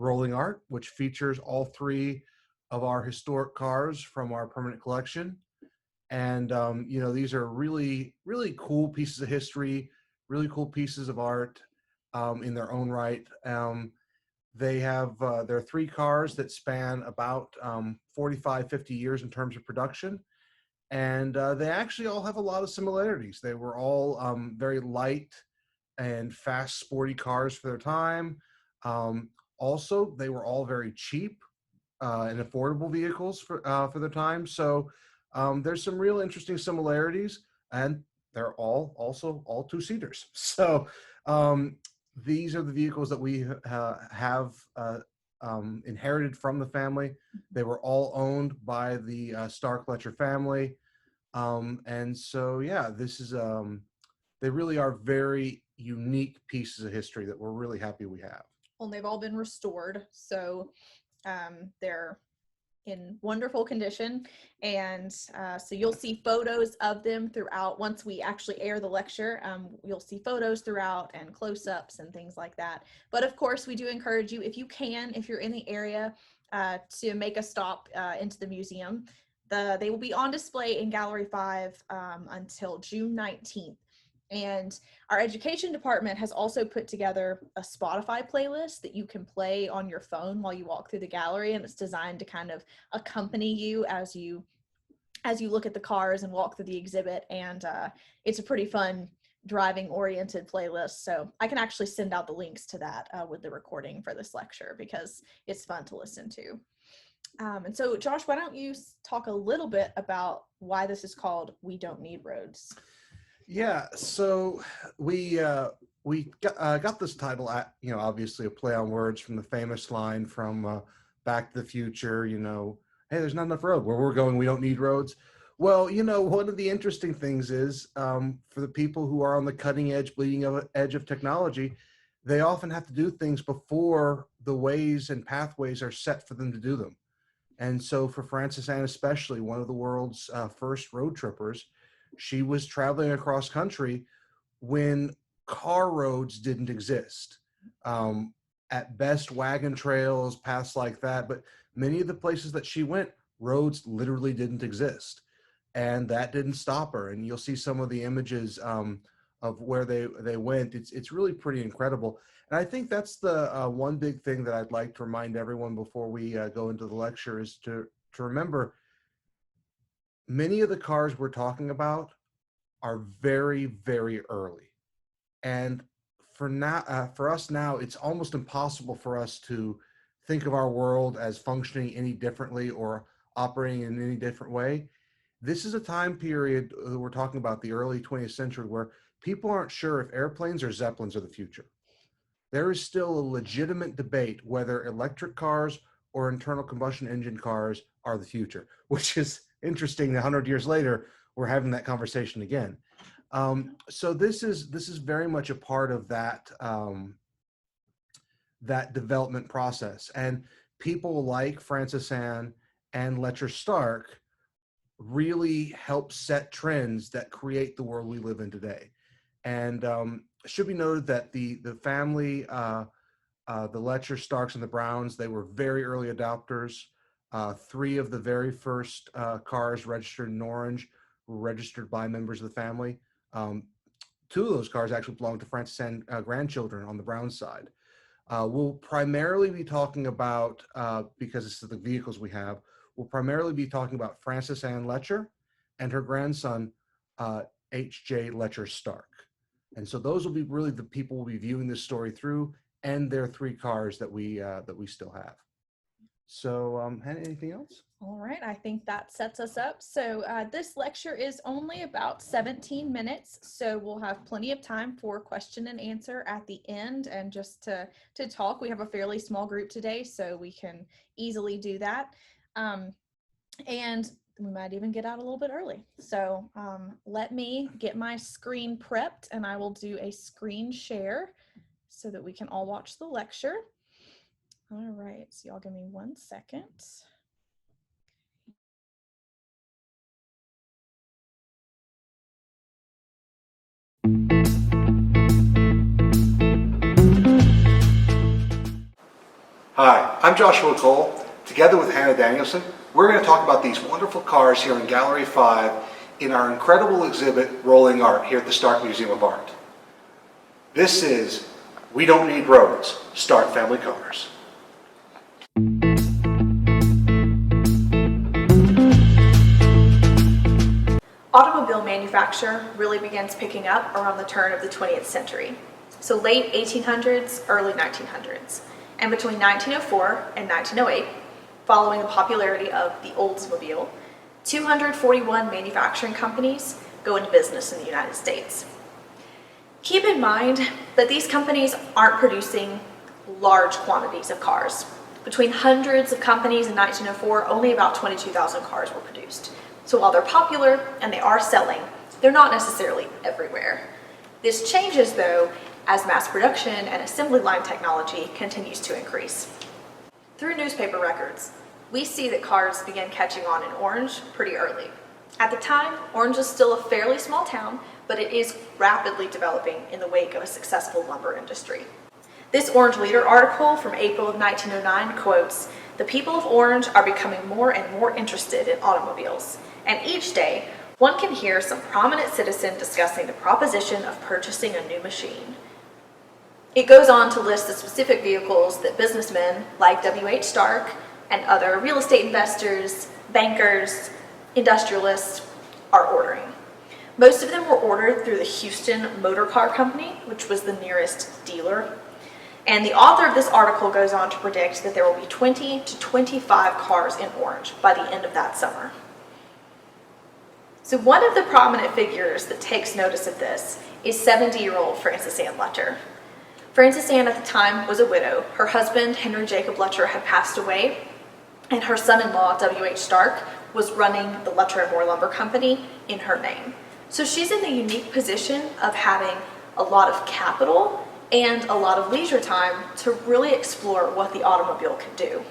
rolling art, which features all three of our historic cars from our permanent collection. And, these are really, really cool pieces of history, really cool pieces of art in their own right. There are three cars that span about 45, 50 years in terms of production. And they actually all have a lot of similarities. They were all very light and fast, sporty cars for their time. Also, they were all very cheap and affordable vehicles for their time. So there's some real interesting similarities, and they're all two-seaters. So these are the vehicles that we have inherited from the family. They were all owned by the Stark Lutcher family. And so, yeah, this is, they really are very unique pieces of history that we're really happy we have. Well, they've all been restored. So they're in wonderful condition. And so you'll see photos of them throughout. Once we actually air the lecture, you'll see photos throughout and close-ups and things like that. But of course, we do encourage you, if you can, if you're in the area, to make a stop into the museum. They will be on display in Gallery 5 until June 19th. And our education department has also put together a Spotify playlist that you can play on your phone while you walk through the gallery, and it's designed to kind of accompany you as you look at the cars and walk through the exhibit. And it's a pretty fun driving oriented playlist. So I can actually send out the links to that with the recording for this lecture, because it's fun to listen to. And so Josh, why don't you talk a little bit about why this is called We Don't Need Roads? Yeah, so we got this title at, obviously a play on words from the famous line from Back to the Future, hey, there's not enough road. Where we're going, we don't need roads. Well, one of the interesting things is for the people who are on the cutting edge, bleeding edge of technology, they often have to do things before the ways and pathways are set for them to do them. And so for Frances Anne especially, one of the world's first road trippers, she was traveling across country when car roads didn't exist. At best, wagon trails, paths like that, but many of the places that she went, roads literally didn't exist. And that didn't stop her. And you'll see some of the images of where they went. It's really pretty incredible. And I think that's the one big thing that I'd like to remind everyone before we go into the lecture is to remember, many of the cars we're talking about are very, very early. And for us now, it's almost impossible for us to think of our world as functioning any differently or operating in any different way. This is a time period, we're talking about the early 20th century, where people aren't sure if airplanes or Zeppelins are the future. There is still a legitimate debate whether electric cars or internal combustion engine cars are the future, which is interesting. 100 years later, we're having that conversation again. So this is very much a part of that that development process. And people like Frances Anne and Lutcher Stark really help set trends that create the world we live in today. And it should be noted that the family, the Lutcher, Starks, and the Browns, they were very early adopters. 3 of the very first cars registered in Orange were registered by members of the family. 2 of those cars actually belong to Frances Anne grandchildren on the Brown side. We'll primarily be talking about, because this is the vehicles we have, we'll primarily be talking about Frances Anne Lutcher and her grandson, H.J. Lutcher Stark. And so those will be really the people we'll be viewing this story through, and their 3 cars that we still have. So anything else? All right, I think that sets us up. So this lecture is only about 17 minutes, so we'll have plenty of time for question and answer at the end, and just to talk. We have a fairly small group today, so we can easily do that. And we might even get out a little bit early. So let me get my screen prepped, and I will do a screen share so that we can all watch the lecture. All right, so y'all give me 1 second. Hi, I'm Joshua Cole. Together with Hannah Danielson, we're going to talk about these wonderful cars here in Gallery 5 in our incredible exhibit, Rolling Art, here at the Stark Museum of Art. This is We Don't Need Roads, Stark Family Cars. Automobile manufacture really begins picking up around the turn of the 20th century. So late 1800s, early 1900s. And between 1904 and 1908, following the popularity of the Oldsmobile, 241 manufacturing companies go into business in the United States. Keep in mind that these companies aren't producing large quantities of cars. Between hundreds of companies in 1904, only about 22,000 cars were produced. So while they're popular and they are selling, they're not necessarily everywhere. This changes though as mass production and assembly line technology continues to increase. Through newspaper records, we see that cars began catching on in Orange pretty early. At the time, Orange is still a fairly small town, but it is rapidly developing in the wake of a successful lumber industry. This Orange Leader article from April of 1909 quotes, "The people of Orange are becoming more and more interested in automobiles, and each day one can hear some prominent citizen discussing the proposition of purchasing a new machine." It goes on to list the specific vehicles that businessmen like W.H. Stark and other real estate investors, bankers, industrialists are ordering. Most of them were ordered through the Houston Motor Car Company, which was the nearest dealer. And the author of this article goes on to predict that there will be 20 to 25 cars in Orange by the end of that summer. So one of the prominent figures that takes notice of this is 70-year-old Frances Ann Lutcher. Frances Ann at the time was a widow. Her husband, Henry Jacob Lutcher, had passed away, and her son-in-law, W.H. Stark, was running the Lutcher and Moore Lumber Company in her name. So she's in the unique position of having a lot of capital and a lot of leisure time to really explore what the automobile could do.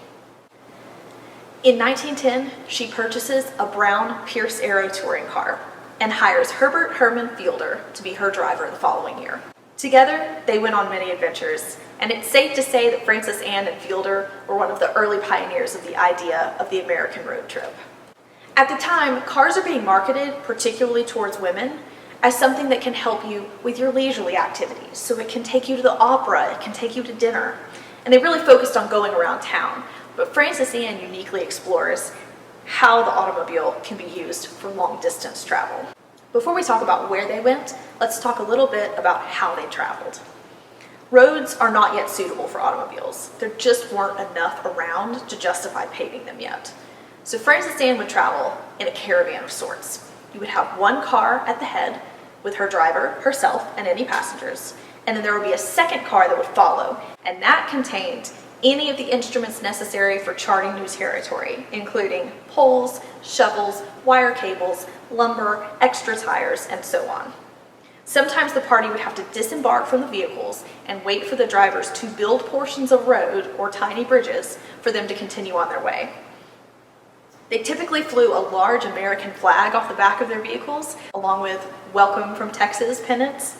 In 1910, she purchases a brown Pierce Arrow touring car and hires Herbert Herman Fielder to be her driver the following year. Together, they went on many adventures, and it's safe to say that Frances Ann and Fielder were one of the early pioneers of the idea of the American road trip. At the time, cars are being marketed, particularly towards women, as something that can help you with your leisurely activities. So it can take you to the opera, it can take you to dinner. And they really focused on going around town. But Frances Ann uniquely explores how the automobile can be used for long distance travel. Before we talk about where they went, let's talk a little bit about how they traveled. Roads are not yet suitable for automobiles. There just weren't enough around to justify paving them yet. So Frances Ann would travel in a caravan of sorts. You would have one car at the head with her driver, herself, and any passengers. And then there would be a second car that would follow, and that contained any of the instruments necessary for charting new territory, including poles, shovels, wire cables, lumber, extra tires, and so on. Sometimes the party would have to disembark from the vehicles and wait for the drivers to build portions of road or tiny bridges for them to continue on their way. They typically flew a large American flag off the back of their vehicles, along with "Welcome from Texas" pennants.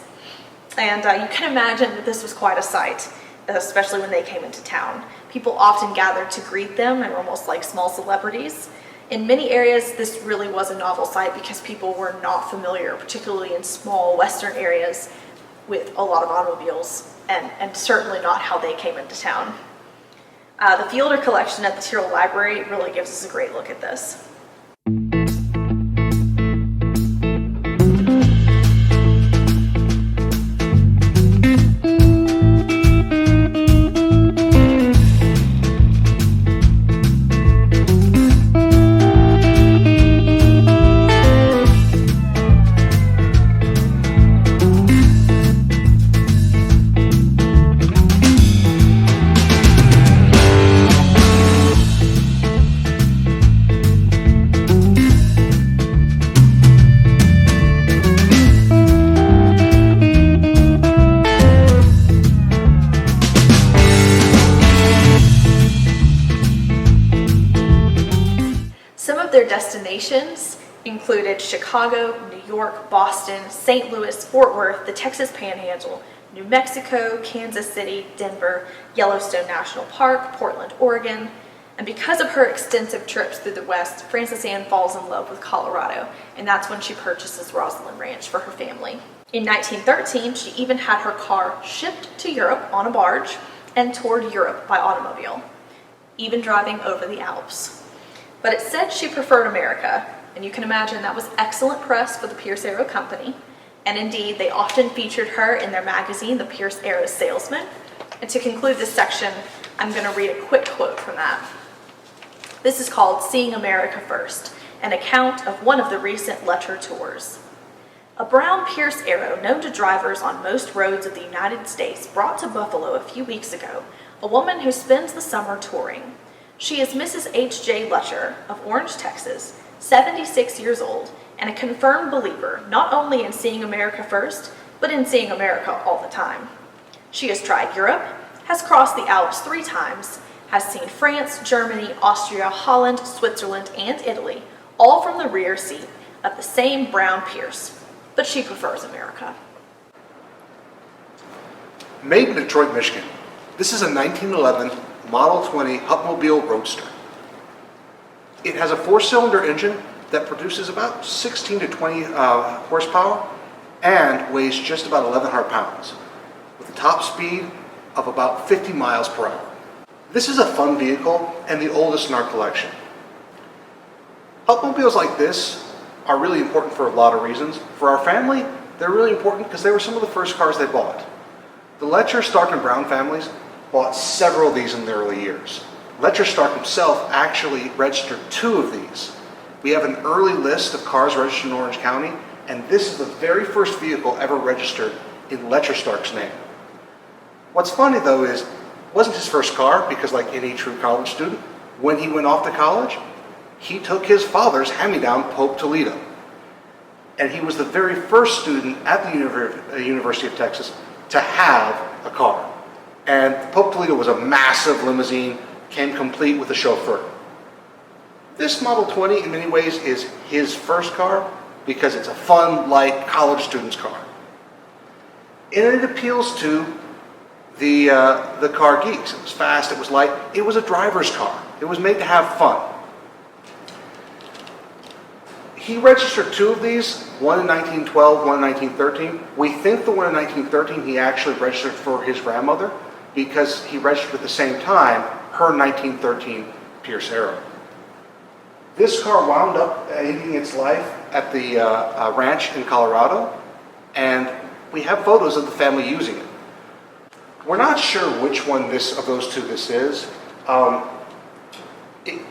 And you can imagine that this was quite a sight, especially when they came into town. People often gathered to greet them and were almost like small celebrities. In many areas, this really was a novel sight because people were not familiar, particularly in small western areas, with a lot of automobiles, and certainly not how they came into town. The Fielder collection at the Tyrrell Library really gives us a great look at this. Their destinations included Chicago, New York, Boston, St. Louis, Fort Worth, the Texas Panhandle, New Mexico, Kansas City, Denver, Yellowstone National Park, Portland, Oregon. And because of her extensive trips through the West, Frances Ann falls in love with Colorado, and that's when she purchases Roslyn Ranch for her family. In 1913, she even had her car shipped to Europe on a barge and toured Europe by automobile, even driving over the Alps. But it said she preferred America, and you can imagine that was excellent press for the Pierce Arrow Company. And indeed, they often featured her in their magazine, The Pierce Arrow Salesman. And to conclude this section, I'm going to read a quick quote from that. This is called Seeing America First, an account of one of the recent Lutcher tours. A brown Pierce Arrow known to drivers on most roads of the United States brought to Buffalo a few weeks ago a woman who spends the summer touring. She is Mrs. H.J. Lutcher of Orange, Texas, 76 years old, and a confirmed believer not only in seeing America first, but in seeing America all the time. She has tried Europe, has crossed the Alps 3 times, has seen France, Germany, Austria, Holland, Switzerland, and Italy, all from the rear seat of the same brown Pierce, but she prefers America. Made in Detroit, Michigan, this is a 1911 Model 20 Hupmobile Roadster. It has a 4-cylinder engine that produces about 16 to 20 horsepower and weighs just about 1,100 pounds, with a top speed of about 50 miles per hour. This is a fun vehicle and the oldest in our collection. Hupmobiles like this are really important for a lot of reasons. For our family, they're really important because they were some of the first cars they bought. The Lutcher, Stark, and Brown families bought several of these in the early years. Lutcher Stark himself actually registered 2 of these. We have an early list of cars registered in Orange County, and this is the very first vehicle ever registered in Lutcher Stark's name. What's funny though is, it wasn't his first car, because like any true college student, when he went off to college, he took his father's hand-me-down Pope Toledo. And he was the very first student at the University of Texas to have a car. And the Pope Toledo was a massive limousine, came complete with a chauffeur. This Model 20 in many ways is his first car because it's a fun, light, college student's car. And it appeals to the car geeks. It was fast, it was light, it was a driver's car. It was made to have fun. He registered 2 of these, one in 1912, one in 1913. We think the one in 1913 he actually registered for his grandmother because he registered at the same time her 1913 Pierce Arrow. This car wound up ending its life at the ranch in Colorado, and we have photos of the family using it. We're not sure which one of those 2 this is. It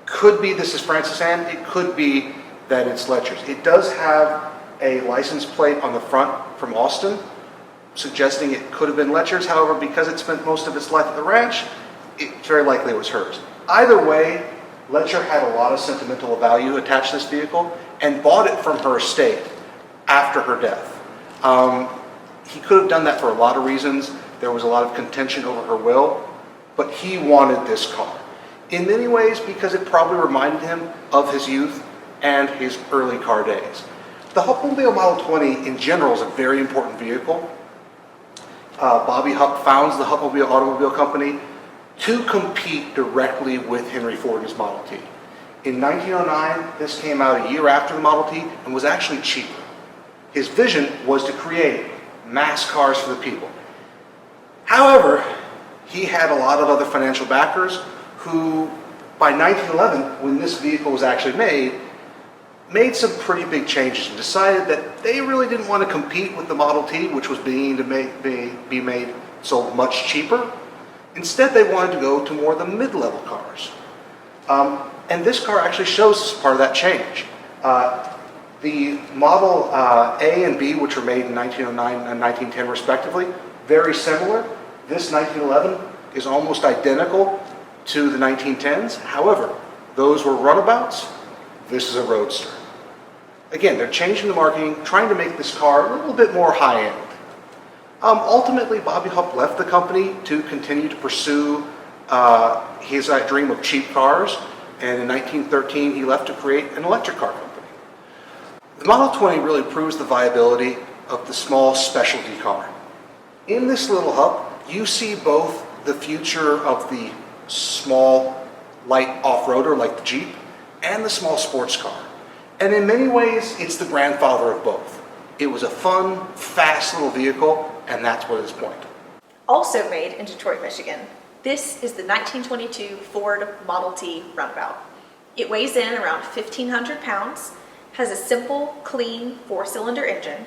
could be this is Frances Ann. It could be that it's Lutcher's. It does have a license plate on the front from Austin, suggesting it could have been Lutcher's. However, because it spent most of its life at the ranch, it's very likely it was hers. Either way, Lutcher had a lot of sentimental value attached to this vehicle and bought it from her estate after her death. He could have done that for a lot of reasons. There was a lot of contention over her will, but he wanted this car. In many ways, because it probably reminded him of his youth and his early car days. The Hupmobile Model 20 in general is a very important vehicle. Bobby Hupp founds the Hupmobile Automobile Company to compete directly with Henry Ford and his Model T. In 1909, this came out a year after the Model T and was actually cheaper. His vision was to create mass cars for the people. However, he had a lot of other financial backers who, by 1911, when this vehicle was actually made some pretty big changes and decided that they really didn't want to compete with the Model T, which was being sold much cheaper. Instead, they wanted to go to more of the mid-level cars. And this car actually shows us part of that change. The Model A and B, which were made in 1909 and 1910 respectively, very similar. This 1911 is almost identical to the 1910s. However, those were runabouts. This is a roadster. Again, they're changing the marketing, trying to make this car a little bit more high-end. Ultimately, Bobby Hupp left the company to continue to pursue his dream of cheap cars, and in 1913 he left to create an electric car company. The Model 20 really proves the viability of the small specialty car. In this little hub, you see both the future of the small, light off-roader like the Jeep and the small sports car. And in many ways, it's the grandfather of both. It was a fun, fast little vehicle, and that's what it's point. Also made in Detroit, Michigan, this is the 1922 Ford Model T Runabout. It weighs in around 1,500 pounds, has a simple, clean 4-cylinder engine,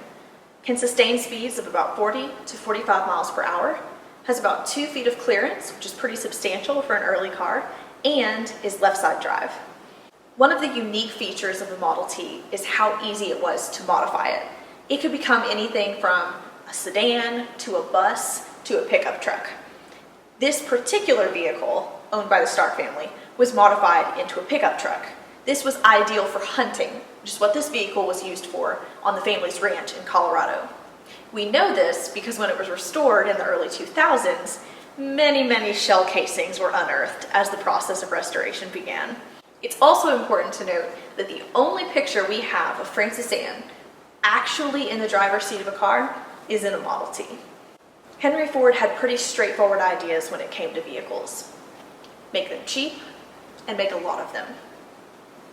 can sustain speeds of about 40 to 45 miles per hour, has about 2 feet of clearance, which is pretty substantial for an early car, and is left-side drive. One of the unique features of the Model T is how easy it was to modify it. It could become anything from a sedan to a bus to a pickup truck. This particular vehicle, owned by the Stark family, was modified into a pickup truck. This was ideal for hunting, which is what this vehicle was used for on the family's ranch in Colorado. We know this because when it was restored in the early 2000s, many shell casings were unearthed as the process of restoration began. It's also important to note that the only picture we have of Francis Ann actually in the driver's seat of a car is in a Model T. Henry Ford had pretty straightforward ideas when it came to vehicles. Make them cheap and make a lot of them.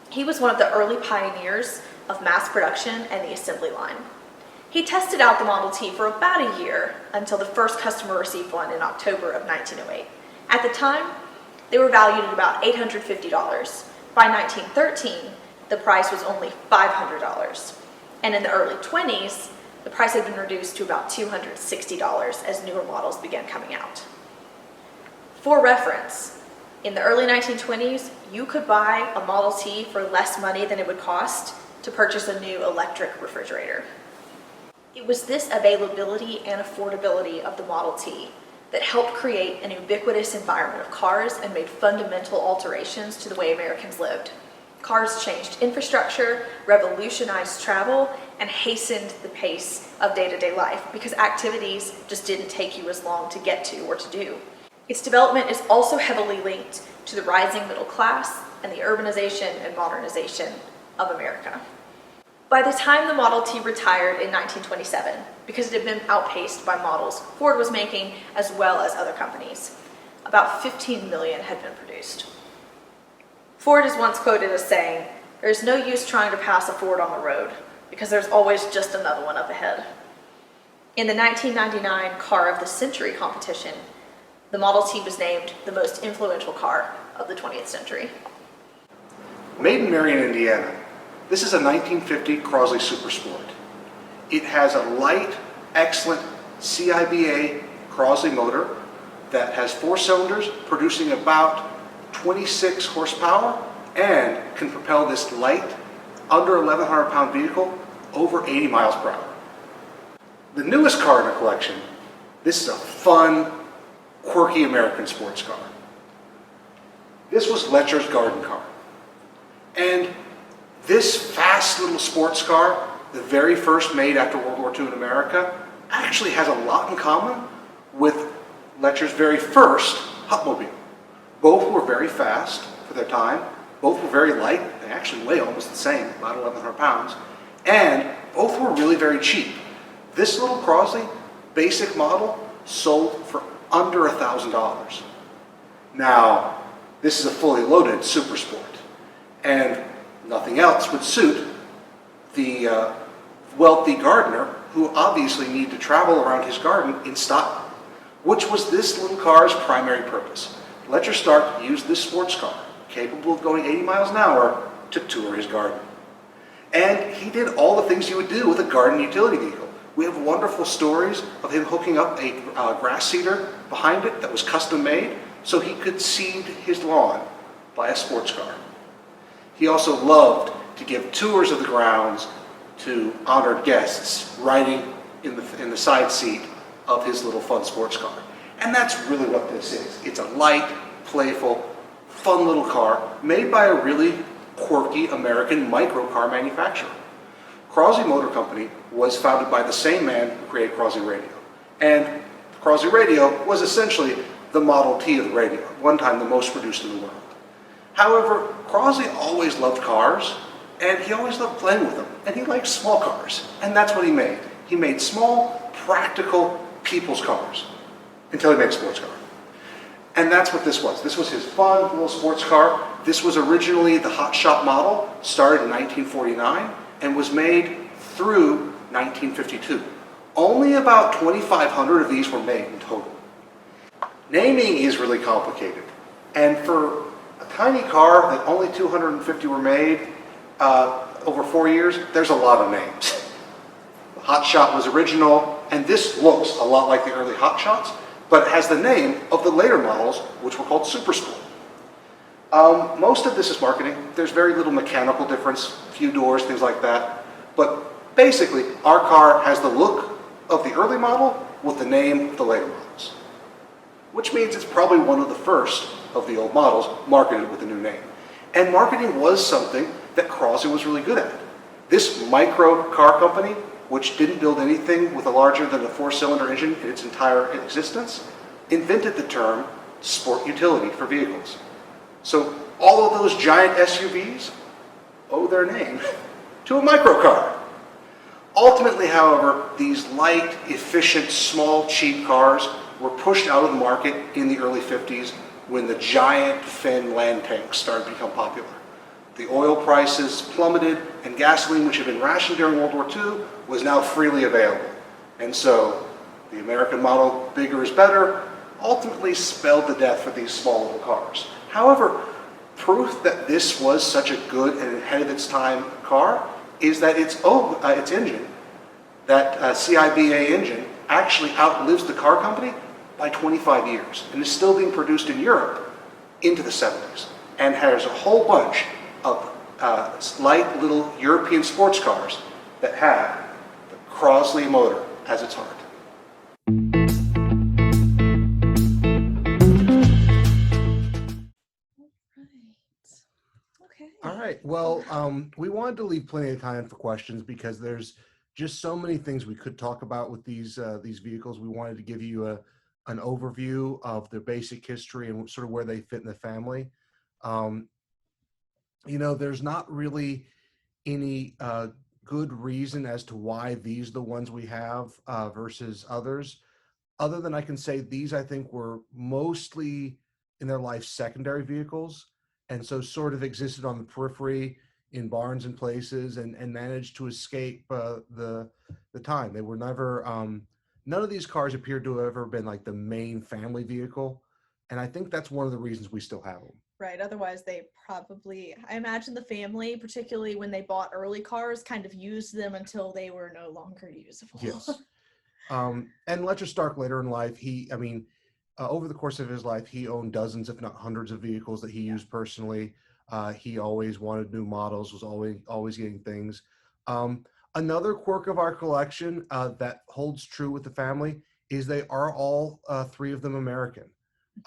He was one of the early pioneers of mass production and the assembly line. He tested out the Model T for about a year until the first customer received one in October of 1908. At the time, they were valued at about $850. By 1913, the price was only $500. And in the early 20s, the price had been reduced to about $260 as newer models began coming out. For reference, in the early 1920s, you could buy a Model T for less money than it would cost to purchase a new electric refrigerator. It was this availability and affordability of the Model T that helped create an ubiquitous environment of cars and made fundamental alterations to the way Americans lived. Cars changed infrastructure, revolutionized travel, and hastened the pace of day-to-day life because activities just didn't take you as long to get to or to do. Its development is also heavily linked to the rising middle class and the urbanization and modernization of America. By the time the Model T retired in 1927, because it had been outpaced by models Ford was making as well as other companies, about 15 million had been produced. Ford is once quoted as saying, "There's no use trying to pass a Ford on the road because there's always just another one up ahead." In the 1999 Car of the Century competition, the Model T was named the most influential car of the 20th century. Made in Marion, Indiana, this is a 1950 Crosley Super Sport. It has a light, excellent CIBA Crosley motor that has 4 cylinders producing about 26 horsepower and can propel this light, under 1,100 pound vehicle over 80 miles per hour. The newest car in the collection, this is a fun, quirky American sports car. This was Lutcher's garden car. And this fast little sports car, the very first made after World War II in America, actually has a lot in common with Lutcher's very first Hupmobile. Both were very fast for their time. Both were very light. They actually weigh almost the same, about 1,100 pounds. And both were really very cheap. This little Crosley basic model sold for under $1,000. Now, this is a fully loaded Super Sport. And nothing else would suit the wealthy gardener who obviously needed to travel around his garden in style, which was this little car's primary purpose. Lutcher Stark used this sports car, capable of going 80 miles an hour, to tour his garden. And he did all the things you would do with a garden utility vehicle. We have wonderful stories of him hooking up a grass seeder behind it that was custom made so he could seed his lawn by a sports car. He also loved to give tours of the grounds to honored guests riding in the side seat of his little fun sports car. And that's really what this is. It's a light, playful, fun little car made by a really quirky American microcar manufacturer. Crosley Motor Company was founded by the same man who created Crosley Radio. And Crosley Radio was essentially the Model T of the radio, at one time the most produced in the world. However, Crosley always loved cars, and he always loved playing with them, and he liked small cars, and that's what he made. He made small, practical people's cars until he made a sports car. And that's what this was. This was his fun little sports car. This was originally the hot shot model, started in 1949, and was made through 1952. Only about 2,500 of these were made in total. Naming is really complicated. And for a tiny car that only 250 were made over 4 years, there's a lot of names. The hot shot was original, and this looks a lot like the early hot shots, but it has the name of the later models, which were called Super Sport. Most of this is marketing. There's very little mechanical difference, few doors, things like that. But basically, our car has the look of the early model with the name of the later models, which means it's probably one of the first of the old models marketed with a new name. And marketing was something that Chrysler was really good at. This micro car company, which didn't build anything with a larger than a 4-cylinder engine in its entire existence, invented the term sport utility for vehicles. So all of those giant SUVs owe their name to a microcar. Ultimately, however, these light, efficient, small, cheap cars were pushed out of the market in the early 50s when the giant Finn land tanks started to become popular. The oil prices plummeted, and gasoline, which had been rationed during World War II, was now freely available. And so the American model, bigger is better, ultimately spelled the death for these small little cars. However, proof that this was such a good and ahead of its time car is that its engine, that CIBA engine, actually outlives the car company by 25 years and is still being produced in Europe into the 70s, and has a whole bunch of light little European sports cars that have the Chrysler motor as its heart. Okay. All right. Well, we wanted to leave plenty of time for questions because there's just so many things we could talk about with these vehicles. We wanted to give you an overview of their basic history and sort of where they fit in the family. There's not really any good reason as to why these are the ones we have versus others, other than I can say these, I think, were mostly in their life secondary vehicles, and so sort of existed on the periphery in barns and places, and managed to escape the time. They were never, none of these cars appeared to have ever been like the main family vehicle, and I think that's one of the reasons we still have them. Right. Otherwise, they probably, I imagine the family, particularly when they bought early cars, kind of used them until they were no longer usable. Yes. And Lutcher Stark later in life, over the course of his life, he owned dozens, if not hundreds, of vehicles that he used personally. He always wanted new models, was always getting things. Another quirk of our collection that holds true with the family is they are all three of them American.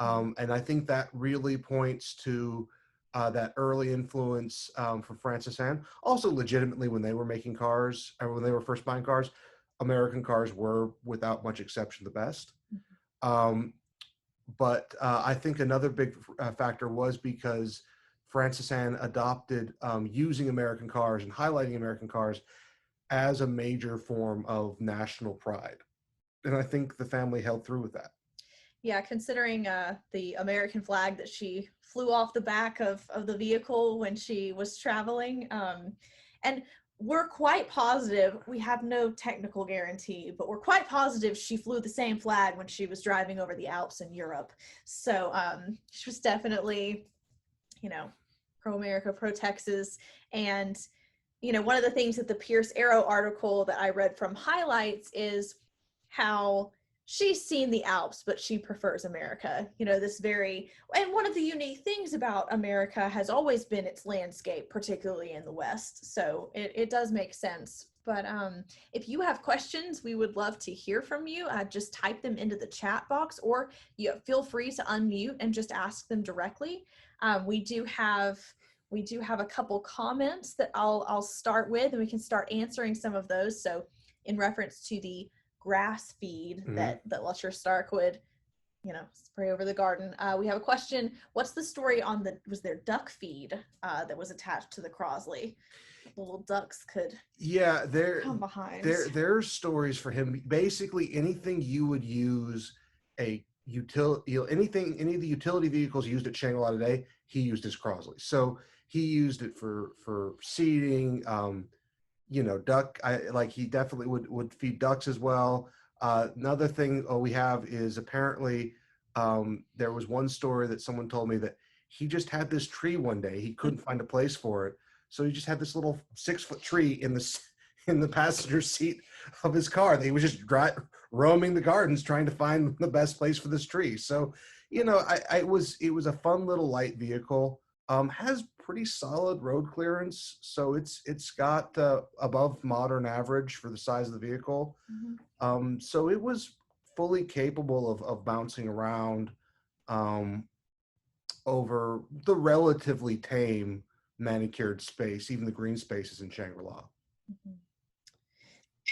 And I think that really points to that early influence from Francis Anne. Also, legitimately, when they were making cars, or when they were first buying cars, American cars were, without much exception, the best. But I think another big factor was because Francis Anne adopted using American cars and highlighting American cars as a major form of national pride. And I think the family held through with that. Yeah, considering the American flag that she flew off the back of the vehicle when she was traveling. And we're quite positive, we have no technical guarantee, but we're quite positive she flew the same flag when she was driving over the Alps in Europe. So she was definitely, pro-America, pro-Texas. And, one of the things that the Pierce Arrow article that I read from highlights is how she's seen the Alps, but she prefers America. And one of the unique things about America has always been its landscape, particularly in the West. So it does make sense. But if you have questions, we would love to hear from you. Just type them into the chat box, or you feel free to unmute and just ask them directly. We do have a couple comments that I'll start with, and we can start answering some of those. So in reference to the grass feed that Lutcher Stark would, spray over the garden. We have a question. What's the story on was there duck feed that was attached to the Crosley? little ducks could Yeah, come behind. there's stories for him. Basically, anything you would use a utility, any of the utility vehicles used at Shangri-La today, he used his Crosley. So he used it for seeding. Duck. He definitely would feed ducks as well. Another thing we have is apparently there was one story that someone told me that he just had this tree one day. He couldn't find a place for it, so he just had this little 6-foot tree in the passenger seat of his car. He was just roaming the gardens trying to find the best place for this tree. So, it was a fun little light vehicle. Has pretty solid road clearance, so it's got above modern average for the size of the vehicle. So it was fully capable of bouncing around over the relatively tame manicured space, even the green spaces in Shangri-La.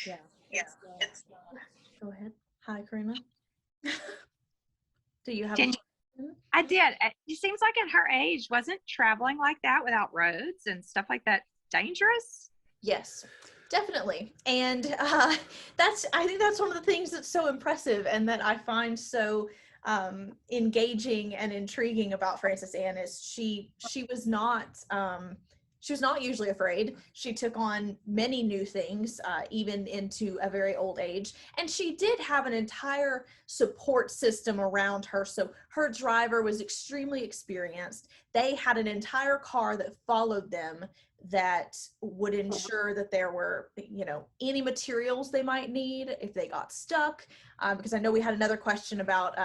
Yeah. Go ahead. Hi, Karina. Do you have a question? I did. It seems like at her age, wasn't traveling like that without roads and stuff like that dangerous? Yes, definitely. And I think that's one of the things that's so impressive and that I find so engaging and intriguing about Frances Anne is she was not usually afraid. She took on many new things, even into a very old age. And she did have an entire support system around her. So her driver was extremely experienced. They had an entire car that followed them that would ensure that there were, any materials they might need if they got stuck. Because I know we had another question about,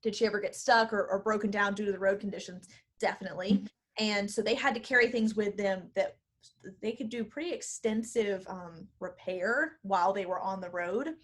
did she ever get stuck or broken down due to the road conditions? Definitely. And so they had to carry things with them that they could do pretty extensive repair while they were on the road,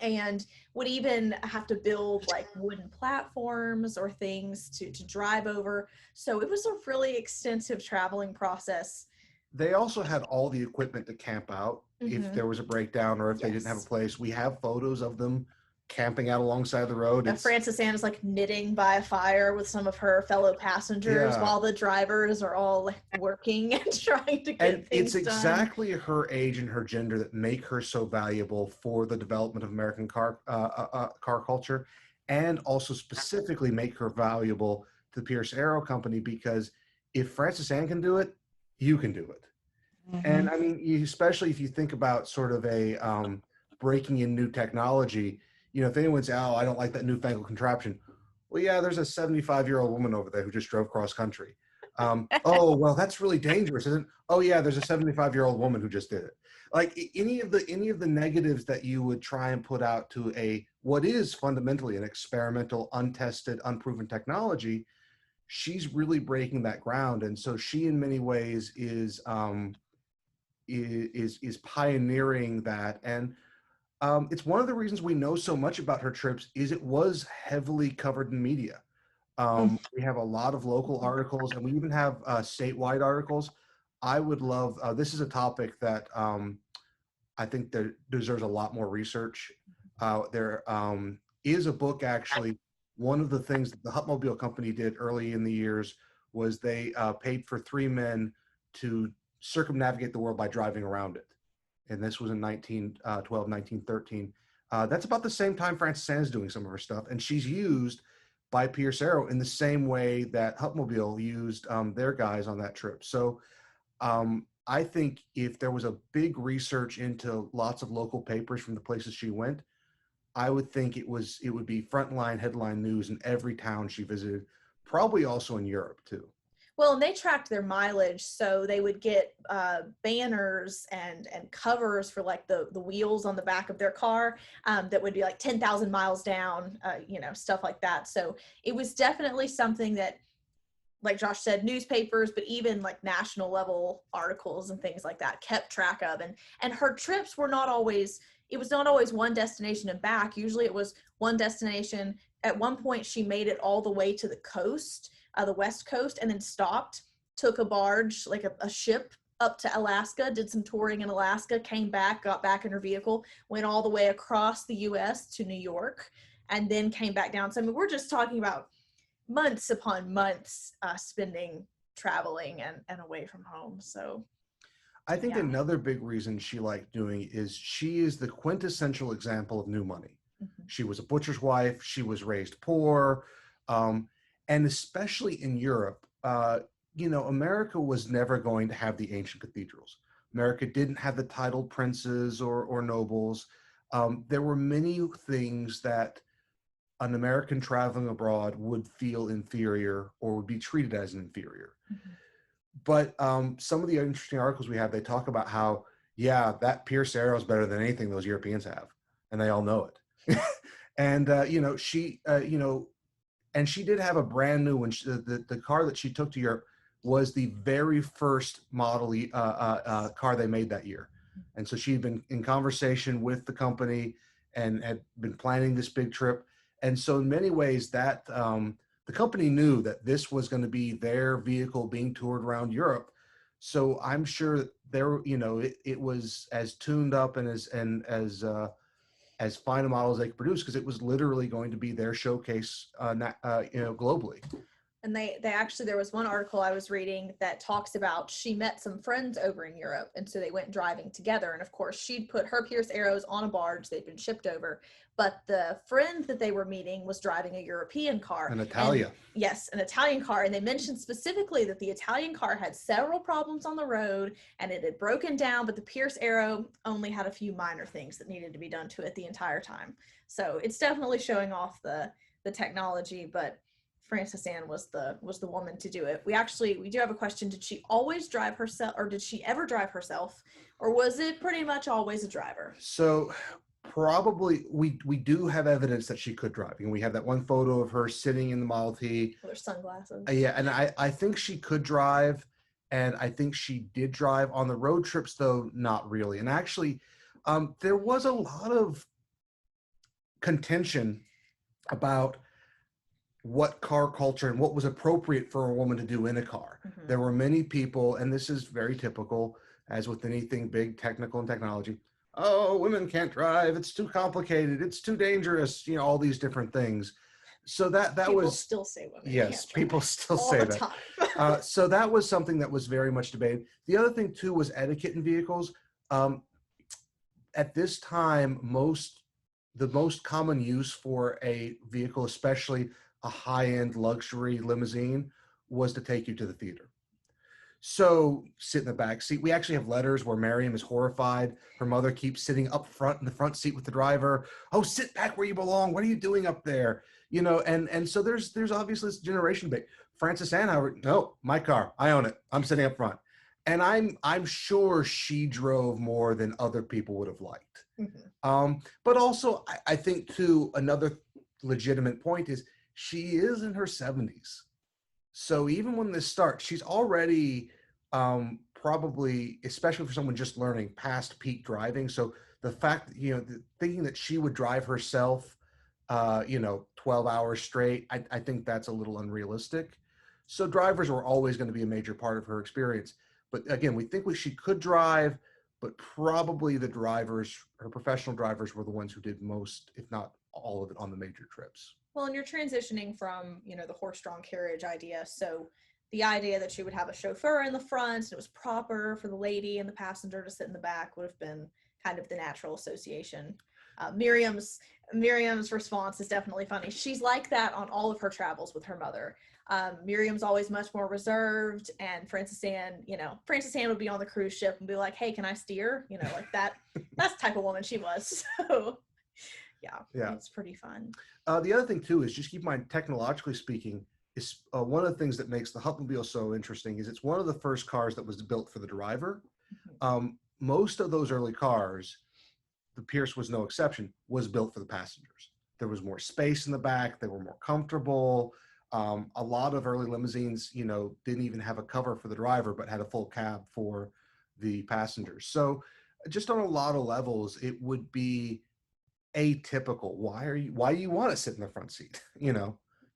and would even have to build like wooden platforms or things to drive over. So it was a really extensive traveling process. They also had all the equipment to camp out if there was a breakdown or if they didn't have a place. We have photos of them camping out alongside the road. Frances Anne is like knitting by a fire with some of her fellow passengers while the drivers are all like working and trying to get things done. It's exactly her age and her gender that make her so valuable for the development of American car culture, and also specifically make her valuable to the Pierce Arrow Company, because if Frances Anne can do it, you can do it. And I mean, especially if you think about sort of a breaking in new technology. If anyone says, "Oh, I don't like that newfangled contraption," well, yeah, there's a 75-year-old woman over there who just drove cross country. Oh, well, that's really dangerous, isn't it? Oh, yeah, there's a 75-year-old woman who just did it. Like any of the negatives that you would try and put out to what is fundamentally an experimental, untested, unproven technology, she's really breaking that ground, and so she, in many ways, is pioneering that. And it's one of the reasons we know so much about her trips is it was heavily covered in media. We have a lot of local articles, and we even have statewide articles. I would love, this is a topic that I think that deserves a lot more research. There is a book, actually. One of the things that the Hupmobile company did early in the years was they paid for 3 men to circumnavigate the world by driving around it. And this was in 1912, 1913. That's about the same time Frances Anne is doing some of her stuff. And she's used by Pierce Arrow in the same way that Hupmobile used their guys on that trip. So I think if there was a big research into lots of local papers from the places she went, I would think it would be frontline headline news in every town she visited, probably also in Europe too. Well, and they tracked their mileage, so they would get banners and covers for like the wheels on the back of their car that would be like 10,000 miles down, stuff like that. So it was definitely something that, like Josh said, newspapers, but even like national level articles and things like that kept track of. And her trips were not always, it was not always one destination and back. Usually it was one destination. At one point she made it all the way to the coast, the West Coast, and then stopped, took a barge, like a ship up to Alaska, did some touring in Alaska, came back, got back in her vehicle, went all the way across the US to New York, and then came back down. So I mean, we're just talking about months upon months spending traveling and away from home. So I think Yeah. another big reason she liked doing is she is the quintessential example of new money. Mhm. She was a butcher's wife. She was raised poor. Um, and especially in Europe, America was never going to have the ancient cathedrals. America didn't have the titled princes or nobles. There were many things that an American traveling abroad would feel inferior or would be treated as inferior. Mhm. But some of the interesting articles we have, they talk about how, yeah, that Pierce arrow is better than anything those Europeans have, and they all know it. And and she did have a brand new one. The car that she took to Europe was the very first model car they made that year, and so she'd been in conversation with the company and had been planning this big trip. And so in many ways, that the company knew that this was going to be their vehicle being toured around Europe. So I'm sure there, it was as tuned up and as fine a model as they could produce, because it was literally going to be their showcase, globally. And they actually, there was one article I was reading that talks about she met some friends over in Europe, and so they went driving together. And of course, she'd put her Pierce arrows on a barge; they'd been shipped over. But the friend that they were meeting was driving a European car, An Italia. And, yes, an Italian car. And they mentioned specifically that the Italian car had several problems on the road, and it had broken down. But the Pierce arrow only had a few minor things that needed to be done to it the entire time. So it's definitely showing off the technology, but Frances Anne was the woman to do it. We do have a question. Did she always drive herself, or did she ever drive herself, or was it pretty much always a driver? So probably we do have evidence that she could drive. And we have that one photo of her sitting in the Model T. With her sunglasses. Yeah, and I think she could drive, and I think she did drive on the road trips, though not really. And actually, there was a lot of contention about what car culture and what was appropriate for a woman to do in a car. Mhm. There were many people, and this is very typical, as with anything big, technical and technology. Oh, women can't drive. It's too complicated. It's too dangerous. All these different things. So that People was still say women. yes, can't drive people still all say the that. time. So that was something that was very much debated. The other thing too was etiquette in vehicles. At this time, the most common use for a vehicle, especially a high-end luxury limousine, was to take you to the theater. So sit in the back seat. We actually have letters where Miriam is horrified. Her mother keeps sitting up front in the front seat with the driver. Oh, sit back where you belong. What are you doing up there? And so there's obviously this generation debate. Frances Anne, however, no, my car, I own it. I'm sitting up front. And I'm sure she drove more than other people would have liked. Mhm. But also, I think too, another legitimate point is she is in her 70s. So even when this starts, she's already probably, especially for someone just learning, past peak driving. So the fact that, thinking that she would drive herself, 12 hours straight, I think that's a little unrealistic. So drivers were always going to be a major part of her experience. But again, we think she could drive, but probably her professional drivers were the ones who did most, if not all of it, on the major trips. Well, and you're transitioning from, the horse-drawn carriage idea. So the idea that she would have a chauffeur in the front and it was proper for the lady and the passenger to sit in the back would have been kind of the natural association. Miriam's response is definitely funny. She's like that on all of her travels with her mother. Miriam's always much more reserved, and Frances Anne would be on the cruise ship and be like, "Hey, can I steer?" Like that. That's the type of woman she was. So yeah, it's pretty fun. The other thing too is just keep in mind, technologically speaking, is one of the things that makes the Hupmobile so interesting is it's one of the first cars that was built for the driver. Most of those early cars, the Pierce was no exception, was built for the passengers. There was more space in the back. They were more comfortable. A lot of early limousines, didn't even have a cover for the driver, but had a full cab for the passengers. So just on a lot of levels, it would be atypical. Why do you want to sit in the front seat?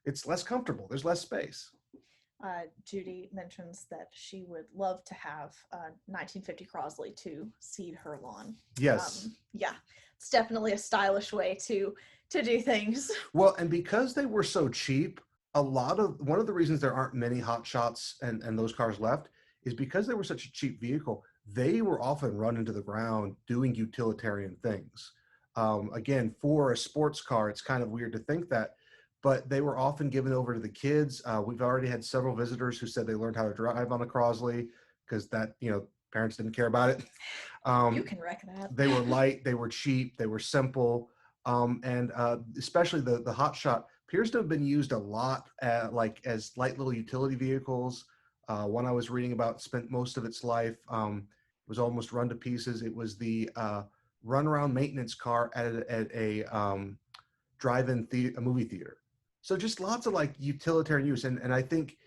It's less comfortable. There's less space. Judy mentions that she would love to have a 1950 Crosley to seed her lawn. Yes. Yeah, it's definitely a stylish way to do things. Well, and because they were so cheap, one of the reasons there aren't many hot shots and those cars left is because they were such a cheap vehicle. they were often run into the ground doing utilitarian things. Again, for a sports car, it's kind of weird to think that, but they were often given over to the kids. We've already had several visitors who said they learned how to drive on a Crosley because that, parents didn't care about it. You can wreck that. They were light, they were cheap, they were simple, and especially the Hot Shot appears to have been used a lot like as light little utility vehicles. One I was reading about spent most of its life, was almost run to pieces. It was the runaround maintenance car at a drive-in a movie theater. So just lots of like utilitarian use. And I think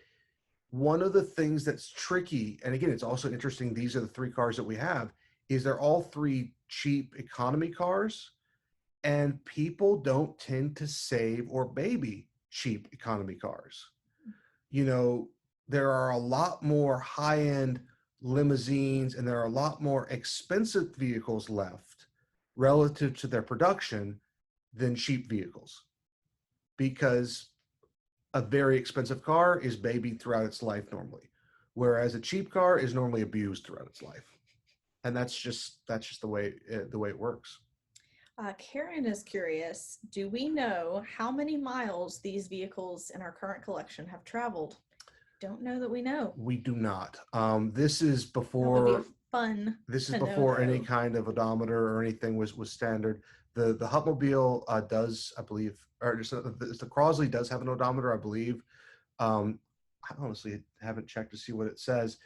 one of the things that's tricky, and again, it's also interesting, these are the three cars that we have, is they're all three cheap economy cars, and people don't tend to save or baby cheap economy cars. There are a lot more high-end limousines and there are a lot more expensive vehicles left relative to their production than cheap vehicles, because a very expensive car is babied throughout its life normally, whereas a cheap car is normally abused throughout its life. And that's just the way it works. Karen is curious, do we know how many miles these vehicles in our current collection have traveled? Don't know that we know. We do not. This is That would before be fun. this is to know, before any though. kind of odometer or anything was standard. The Hupmobile does, I believe, or just the Crosley does have an odometer, I believe. I honestly haven't checked to see what it says.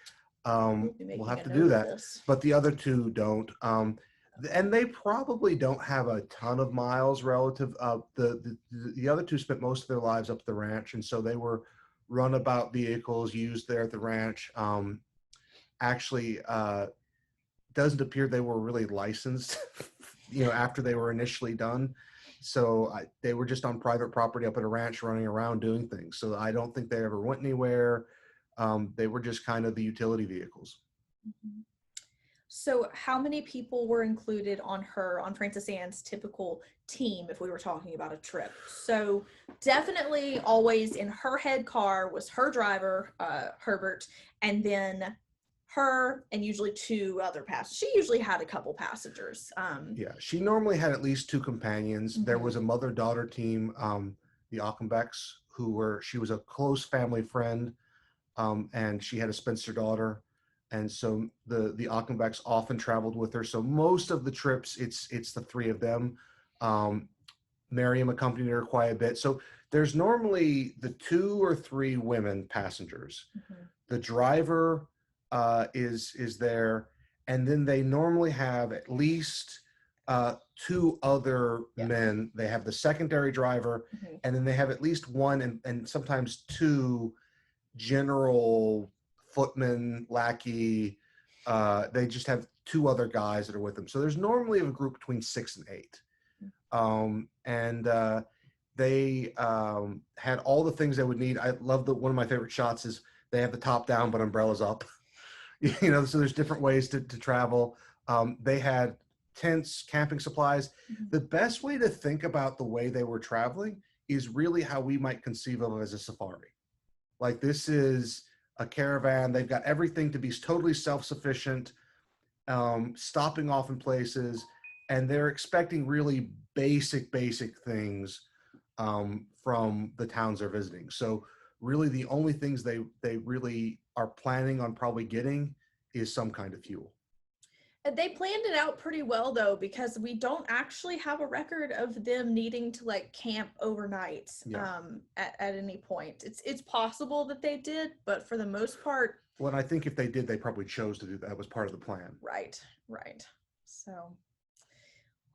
We'll have to do that. But the other two don't. And they probably don't have a ton of miles relative. The other two spent most of their lives up at the ranch, and so they were runabout vehicles used there at the ranch. Actually, doesn't appear they were really licensed, after they were initially done. So they were just on private property up at a ranch running around doing things. So I don't think they ever went anywhere. They were just kind of the utility vehicles. Mm-hmm. So how many people were included on Frances Ann's typical team if we were talking about a trip? So definitely always in her head car was her driver, Herbert, and then her and usually two other passengers. She usually had a couple passengers. Yeah, she normally had at least two companions. Mm-hmm. There was a mother-daughter team, the Ockenbecks, she was a close family friend, and she had a spinster daughter. And so the Ockenbecks often traveled with her. So most of the trips, it's the three of them. Miriam accompanied her quite a bit. So there's normally the 2 or 3 women passengers. Mm-hmm. The driver is there, and then they normally have at least 2 other men. They have the secondary driver, mm-hmm. and then they have at least 1 and sometimes 2 general footman, lackey. They just have 2 other guys that are with them. So there's normally a group between 6 and 8. They had all the things they would need. I love one of my favorite shots is they have the top down but umbrellas up. So there's different ways to travel. They had tents, camping supplies. Mm-hmm. The best way to think about the way they were traveling is really how we might conceive of it as a safari. Like, this is a caravan. They've got everything to be totally self-sufficient, stopping off in places, and they're expecting really basic things from the towns they're visiting. So really the only things they really are planning on probably getting is some kind of fuel. They planned it out pretty well, though, because we don't actually have a record of them needing to camp overnight at any point. It's possible that they did, but for the most part. Well, I think if they did, they probably chose to do that. That was part of the plan. Right. So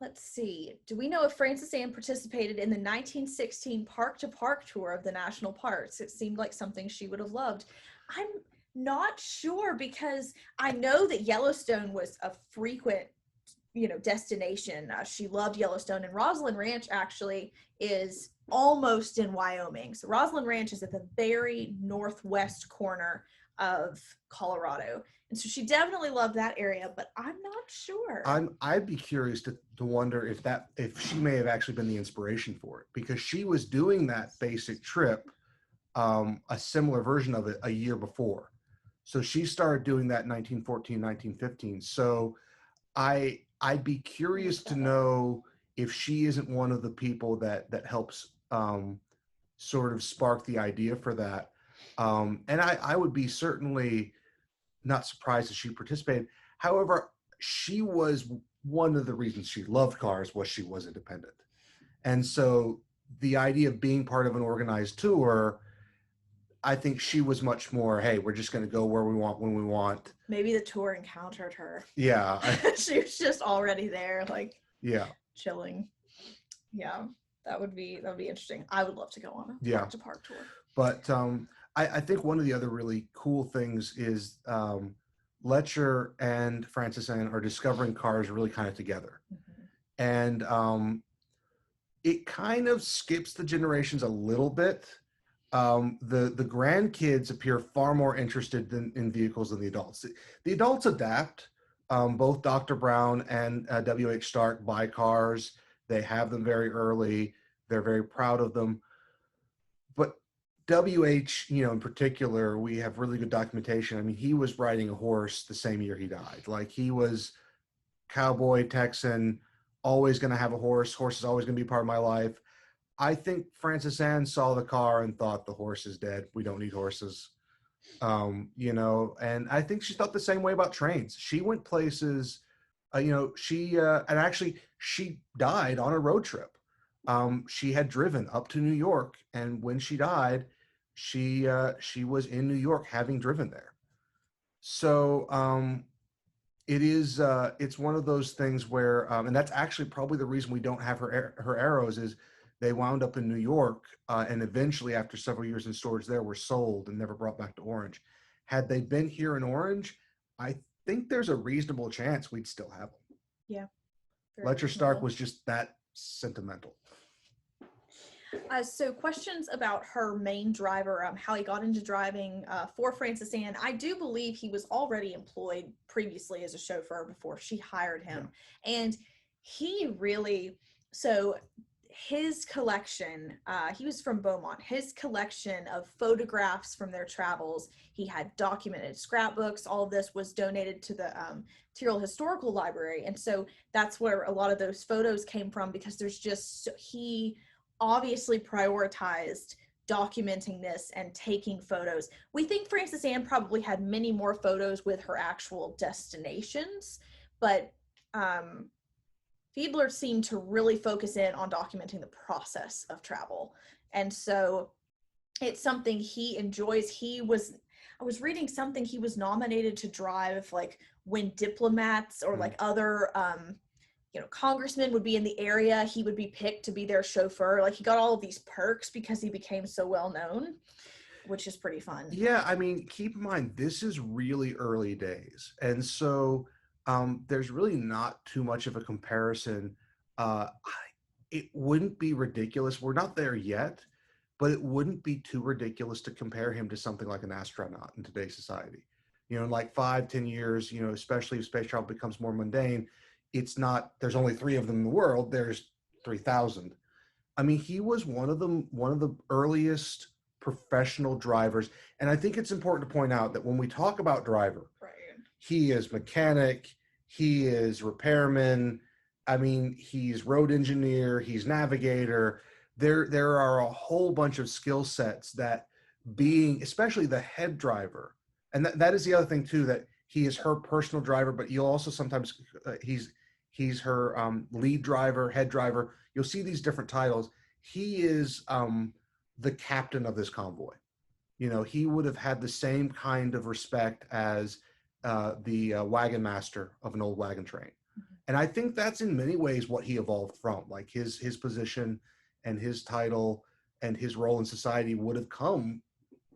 let's see. Do we know if Frances Ann participated in the 1916 Park to Park tour of the national parks? It seemed like something she would have loved. I'm not sure, because I know that Yellowstone was a frequent, destination. She loved Yellowstone, and Roslyn Ranch actually is almost in Wyoming. So Roslyn Ranch is at the very northwest corner of Colorado. And so she definitely loved that area, but I'm not sure. I'd be curious to wonder if she may have actually been the inspiration for it, because she was doing that basic trip, a similar version of it a year before. So she started doing that in 1914, 1915. So I'd be curious to know if she isn't one of the people that helps sort of spark the idea for that. And I would be certainly not surprised that she participated. However, she was one of the reasons she loved cars was she was independent. And so the idea of being part of an organized tour, I think she was much more, hey, we're just going to go where we want when we want. Maybe the tour encountered her. Yeah. She was just already there, like Yeah. chilling. Yeah, that would be interesting. I would love to go on a Yeah. park to park tour. But I think one of the other really cool things is Lutcher and Francis Ann are discovering cars really kind of together. And it kind of skips the generations a little bit. The grandkids appear far more interested in vehicles than the adults. The adults adapt. Both Dr. Brown and W.H. Stark buy cars. They have them very early. They're very proud of them. But W.H., in particular, we have really good documentation. I mean, he was riding a horse the same year he died. Like, he was cowboy, Texan, always going to have a horse. Horse is always going to be part of my life. I think Francis Ann saw the car and thought the horse is dead. We don't need horses. And I think she thought the same way about trains. She went places, and actually she died on a road trip. She had driven up to New York, and when she died, she was in New York having driven there. So it's one of those things where, and that's actually probably the reason we don't have her arrows is they wound up in New York, and eventually, after several years in storage there, were sold and never brought back to Orange. Had they been here in Orange, I think there's a reasonable chance we'd still have them. Yeah. Lutcher Stark was just that sentimental. So questions about her main driver, how he got into driving for Francis Ann. I do believe he was already employed previously as a chauffeur before she hired him. Yeah. And he really, so his collection, he was from Beaumont, his collection of photographs from their travels, he had documented scrapbooks, all of this was donated to the Tyrrell Historical Library. And so that's where a lot of those photos came from, because there's just, he obviously prioritized documenting this and taking photos. We think Francis Ann probably had many more photos with her actual destinations, but Fiedler seemed to really focus in on documenting the process of travel. And so it's something he enjoys. I was reading something, he was nominated to drive, like when diplomats or like other congressmen would be in the area, he would be picked to be their chauffeur. Like, he got all of these perks because he became so well known, which is pretty fun. Yeah, I mean, keep in mind, this is really early days. And so there's really not too much of a comparison. It wouldn't be ridiculous. We're not there yet, but it wouldn't be too ridiculous to compare him to something like an astronaut in today's society. In like 5-10 years, especially if space travel becomes more mundane, it's not, there's only 3 of them in the world, there's 3,000. I mean, he was one of the earliest professional drivers. And I think it's important to point out that when we talk about driver, right, he is mechanic, he is repairman, I mean, he's road engineer, he's navigator. There are a whole bunch of skill sets that being, especially the head driver, and that is the other thing too, that he is her personal driver, but you'll also sometimes, he's her lead driver, head driver. You'll see these different titles. He is the captain of this convoy. He would have had the same kind of respect as the wagon master of an old wagon train. And I think that's in many ways what he evolved from. Like, his position and his title and his role in society would have come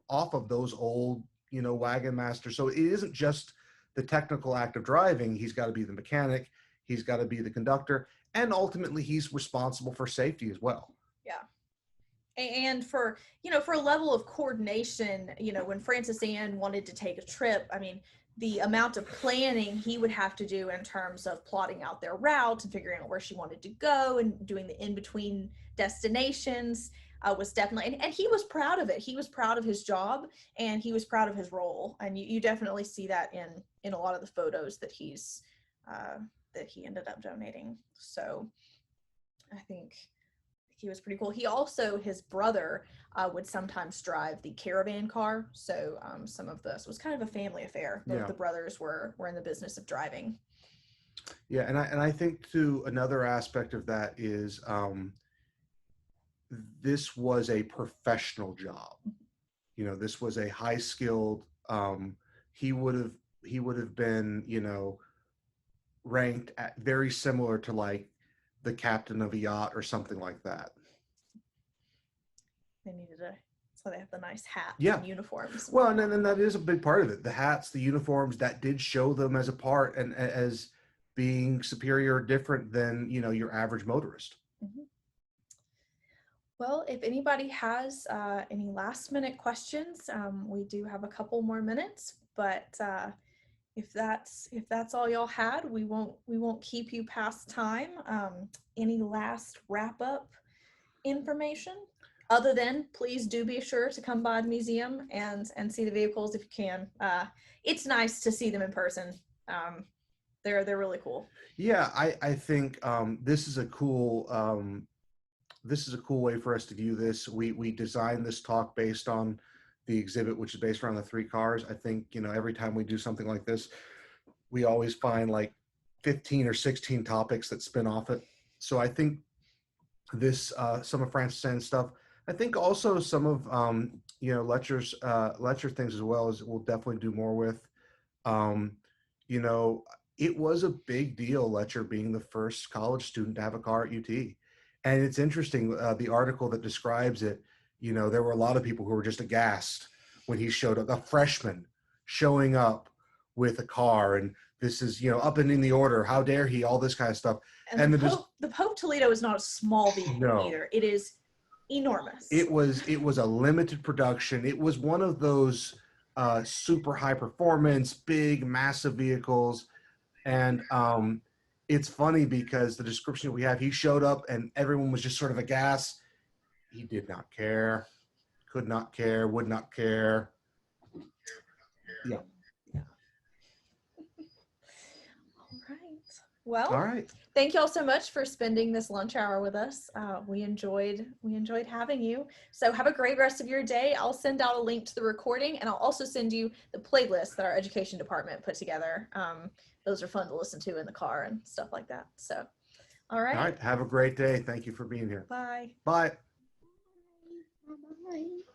off of those old, wagon masters. So it isn't just the technical act of driving. He's got to be the mechanic. He's got to be the conductor. And ultimately, he's responsible for safety as well. Yeah. And for a level of coordination, when Francis Ann wanted to take a trip, I mean, the amount of planning he would have to do in terms of plotting out their route and figuring out where she wanted to go and doing the in-between destinations. was definitely, and he was proud of it. He was proud of his job, and he was proud of his role. And you definitely see that in a lot of the photos that he ended up donating. So I think he was pretty cool. He also, his brother would sometimes drive the caravan car. So so it was kind of a family affair. Both the brothers were in the business of driving. Yeah, and I think too another aspect of that is this was a professional job. You know, this was a high skilled. He would have been, you know, ranked at very similar to like the captain of a yacht or something like that. They needed so they have the nice hats Yeah. and uniforms. Well, and then that is a big part of it. The hats, the uniforms, that did show them as a part and as being superior or different than, you know, your average motorist. Mm-hmm. Well, if anybody has any last minute questions, we do have a couple more minutes, but if that's all y'all had, we won't keep you past time. Any last wrap up information? Other than, please do be sure to come by the museum and see the vehicles if you can. It's nice to see them in person. They're really cool. Yeah, I think this is a cool way for us to view this. We designed this talk based on the exhibit, which is based around the 3 cars. I think, you know, every time we do something like this, we always find like 15 or 16 topics that spin off it. So I think this some of Francis and stuff. I think also some of you know, Lutcher things as well, as we'll definitely do more with. You know, it was a big deal, Lutcher being the first college student to have a car at UT. And it's interesting, the article that describes it, you know, there were a lot of people who were just aghast when he showed up, a freshman showing up with a car, and this is, you know, up and in the order, how dare he, all this kind of stuff. And the Pope Toledo is not a small vehicle either. It is enormous. It was a limited production. It was one of those super high performance, big, massive vehicles. And it's funny because the description we have, he showed up and everyone was just sort of aghast. He did not care, could not care, would not care. Yeah. All right. Well, all right. Thank you all so much for spending this lunch hour with us. We enjoyed having you. So have a great rest of your day. I'll send out a link to the recording, and I'll also send you the playlist that our education department put together. Those are fun to listen to in the car and stuff like that. So, all right. All right. Have a great day. Thank you for being here. Bye. Bye. Bye.